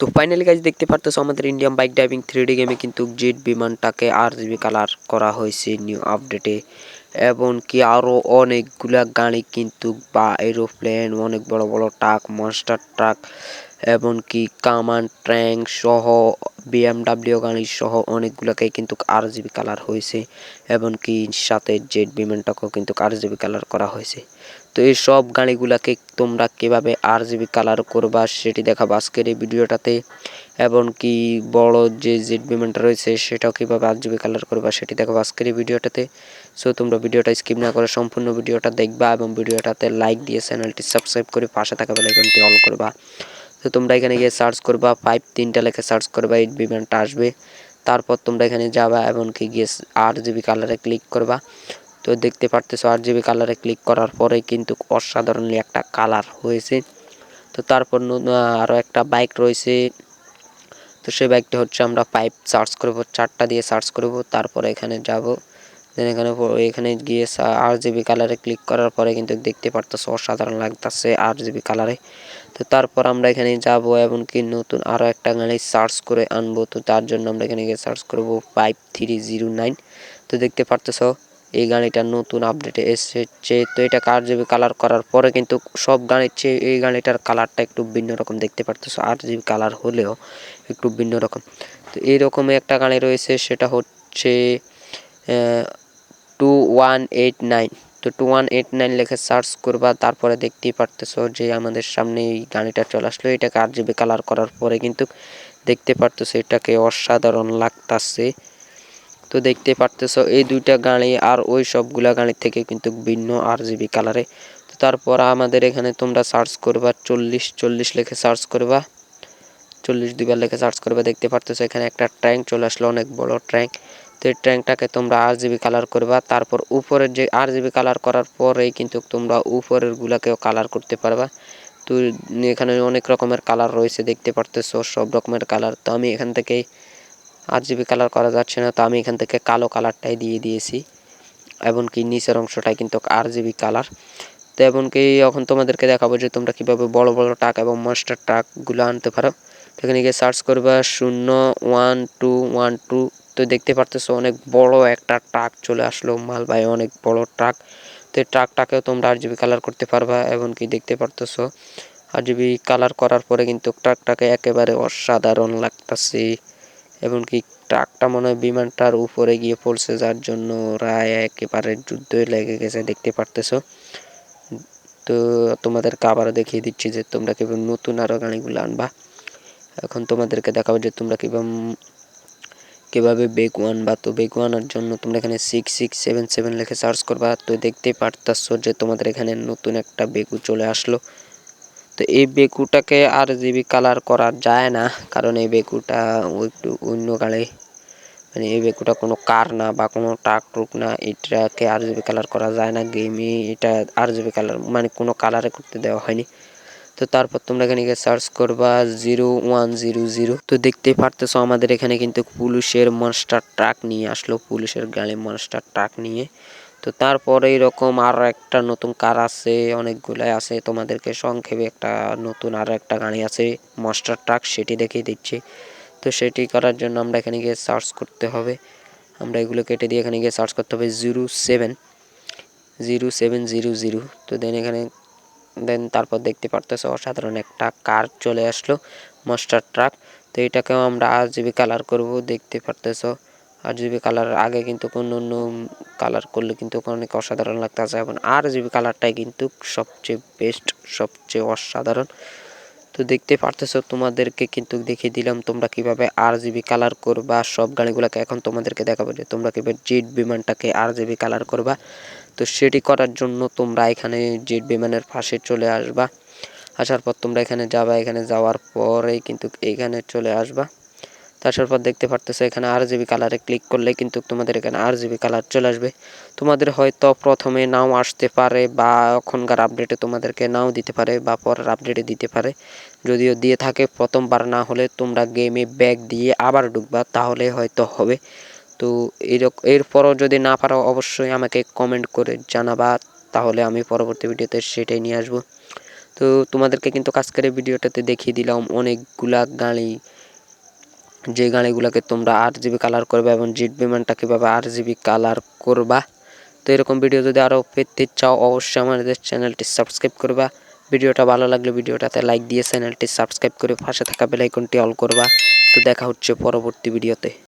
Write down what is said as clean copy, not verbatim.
তো finally guys দেখতে পারতেছো আমাদের ইন্ডিয়ান বাইক ড্রাইভিং 3D গেমে কিন্তু জেট বিমানটাকে RGB কালার করা হয়েছে নিউ আপডেটে। এবং কি আরও অনেকগুলা গাড়ি কিন্তু বা এরোপ্লেন, অনেক বড় বড় ট্রাক, মনস্টার ট্রাক, এমনকি কামান ট্যাঙ্ক সহ BMW গাড়ি সহ অনেকগুলোকে কিন্তু RGB কালার হয়েছে। এমনকি সাথে জেট বিমানটাকেও কিন্তু RGB কালার করা হয়েছে। তো এই সব গাড়িগুলাকে তোমরা কিভাবে RGB কালার করবা সেটি দেখাবো আজকের এই ভিডিওটাতে। এমনকি বড় যে জেট বিমানটা রয়েছে সেটাও কিভাবে RGB কালার করবা সেটি দেখাবো আজকের এই ভিডিওটাতে। সো তোমরা ভিডিওটা স্কিপ না করে সম্পূর্ণ ভিডিওটা দেখবা এবং ভিডিওটাতে লাইক দিয়ে চ্যানেলটি সাবস্ক্রাইব করে পাশে থাকা বেল আইকনটি অন করবা। তো তোমরা এখানে গিয়ে সার্চ করবা 5 লেখে সার্চ করবা, এই বিমানটা আসবে। তারপর তোমরা এখানে যাবা এমনকি গিয়ে RGB কালারে ক্লিক করবা। তো দেখতে পারতেছো RGB কালারে ক্লিক করার পরে কিন্তু অসাধারণই একটা কালার হয়েছে। তো তারপর আরও একটা বাইক রয়েছে। তো সেই বাইকটা হচ্ছে আমরা পাইপ সার্চ করব, 4টা দিয়ে সার্চ করব। তারপরে এখানে যাব, দেন এখানে গিয়ে RGB কালারে ক্লিক করার পরে কিন্তু দেখতে পারতেছো অসাধারণ লাগতেছে RGB কালারে। তো তারপর আমরা এখানে যাব এমনকি নতুন আরও একটা গাড়ি সার্চ করে আনবো। তো তার জন্য আমরা এখানে গিয়ে সার্চ করব 5309। তো দেখতে পারতেছো এই গাড়িটা নতুন আপডেটে এসেছে। তো এটা RGB কালার করার পরে কিন্তু সব গাড়ির চেয়ে এই গাড়িটার কালারটা একটু ভিন্ন রকম দেখতে পারতেছো, RGB কালার হলেও একটু ভিন্ন রকম। তো এইরকমই একটা গাড়ি রয়েছে, সেটা হচ্ছে 2189। তো 2189 লেখে সার্চ করবা। তারপরে দেখতেই পারতেছো যে আমাদের সামনে এই গাড়িটা চলে আসলো। এটাকে RGB কালার করার পরে কিন্তু দেখতে পারতেছো এটাকে অসাধারণ লাগতাছে। তো দেখতে পারতেছো এই দুইটা গাড়ি আর ওই সবগুলা গাড়ির থেকে কিন্তু ভিন্ন RGB কালারে। তো তারপর আমাদের এখানে তোমরা সার্চ করবা 40 লেখে সার্চ করবা, 40 দুইবার লেখে সার্চ করবা। দেখতে পারতেছো এখানে একটা ট্যাঙ্ক চলে আসলো, অনেক বড় ট্যাঙ্ক। তো এই ট্যাঙ্কটাকে তোমরা RGB কালার করবা। তারপর উপরের যে RGB কালার করার পরেই কিন্তু তোমরা উপরের গুলাকেও কালার করতে পারবা। তো এখানে অনেক রকমের কালার রয়েছে, দেখতে পারতেছো সব রকমের কালার। তো আমি এখান থেকে RGB কালার করা যাচ্ছে না, তো আমি এখান থেকে কালো কালারটাই দিয়ে দিয়েছি। এমনকি নিচের অংশটাই কিন্তু RGB কালার। তো এমনকি এখন তোমাদেরকে দেখাবো যে তোমরা কিভাবে বড় বড় ট্রাক এবং মাস্টার ট্রাকগুলো আনতে পারো। তো এখানে গিয়ে সার্চ করবা 01212। তো দেখতে পারতেছো অনেক বড় একটা ট্রাক চলে আসলো, মালবাহী অনেক বড় ট্রাক। তো এই ট্রাকটাকেও তোমরা RGB কালার করতে পারবা। এমনকি দেখতে পারতেছো RGB কালার করার পরে কিন্তু ট্রাকটাকে একেবারে অসাধারণ লাগতেছে। এমনকি ট্রাকটা মনে হয় বিমানটার উপরে গিয়ে পড়ছে, যার জন্য ওরা একেবারে যুদ্ধই লেগে গেছে, দেখতে পারতেছো। তো তোমাদেরকে আবারও দেখিয়ে দিচ্ছি যে তোমরা কিভাবে নতুন আরও গাড়িগুলো আনবা। এখন তোমাদেরকে দেখাবো যে তোমরা কিভাবে বেগ আনবা। তো বেগ আনার জন্য তোমরা এখানে 6677 লিখে সার্চ করবা। তো দেখতেই পারতেছো যে তোমাদের এখানে নতুন একটা বেগু চলে আসলো। তো এই বেগুটাকে RGB কালার করা যায় না, কারণ এই বেগুটা একটু অন্য গাড়ি, মানে এই বেগুটা কোনো কার না বা কোনো ট্রাক ট্রুক না, এটাকে RGB কালার করা যায় না গেমে। এটা RGB কালার মানে কোনো কালারে করতে দেওয়া হয়নি। তো তারপর তোমরা এখানে গিয়ে সার্চ করবা 0100। তো দেখতেই পারতেছো আমাদের এখানে কিন্তু পুলিশের মনস্টার ট্রাক নিয়ে আসলো, পুলিশের গাড়ি মনস্টার ট্রাক নিয়ে। তো তারপরে এরকম আরও একটা নতুন কার আছে, অনেকগুলাই আছে। তোমাদেরকে সংক্ষেপে একটা নতুন আরও একটা গাড়ি আছে মনস্টার ট্রাক, সেটি দেখিয়ে দিচ্ছি। তো সেটি করার জন্য আমরা এখানে গিয়ে সার্চ করতে হবে। আমরা এগুলো কেটে দিয়ে এখানে গিয়ে সার্চ করতে হবে 070700। তো দেন তারপর দেখতে পারতেছো অসাধারণ একটা কার চলে আসলো, মনস্টার ট্রাক। তো এটাকেও আমরা RGB কালার করব। দেখতে পারতেছো RGB কালার আগে কিন্তু কোনো অন্য কালার করলে কিন্তু অনেক অসাধারণ লাগতেছে, এবং RGB কালারটাই কিন্তু সবচেয়ে বেস্ট, সবচেয়ে অসাধারণ। তো দেখতে পারতেছো তোমাদেরকে কিন্তু দেখিয়ে দিলাম তোমরা কিভাবে RGB কালার করবা সব গাড়িগুলোকে। এখন তোমাদেরকে দেখাবো যে তোমরা কিভাবে জেট বিমানটাকে RGB কালার করবা। তো সেটি করার জন্য তোমরা এখানে জেট বিমানের পাশে চলে আসবা। আসার পর তোমরা এখানে যাবা, এখানে যাওয়ার পরেই কিন্তু এখানে চলে আসবা। তারপর দেখতে পারতেছো এখানে RGB কালারে ক্লিক করলে কিন্তু তোমাদের এখানে RGB কালার চলে আসবে। তোমাদের হয়তো প্রথমে নাও আসতে পারে বা এখনকার আপডেটে তোমাদেরকে নাও দিতে পারে বা পরের আপডেটে দিতে পারে। যদিও দিয়ে থাকে প্রথমবার, না হলে তোমরা গেমে ব্যাক দিয়ে আবার ঢুকবা, তাহলে হয়তো হবে। তো এরপরও যদি না পারো অবশ্যই আমাকে কমেন্ট করে জানাবা, তাহলে আমি পরবর্তী ভিডিওতে সেটাই নিয়ে আসবো। তো তোমাদেরকে কিন্তু আজকের এই ভিডিওটাতে দেখিয়ে দিলাম অনেকগুলা গাড়ি, যে গাড়িগুলোকে তোমরা RGB কালার করবে এবং জেট বিমানটা কীভাবে RGB কালার করবা। তো এরকম ভিডিও যদি আরও পেতে চাও অবশ্যই আমাদের চ্যানেলটি সাবস্ক্রাইব করবা। ভিডিওটা ভালো লাগলে ভিডিওটাতে লাইক দিয়ে চ্যানেলটি সাবস্ক্রাইব করে পাশে থাকা বেল আইকনটি অল করবা। তো দেখা হচ্ছে পরবর্তী ভিডিওতে।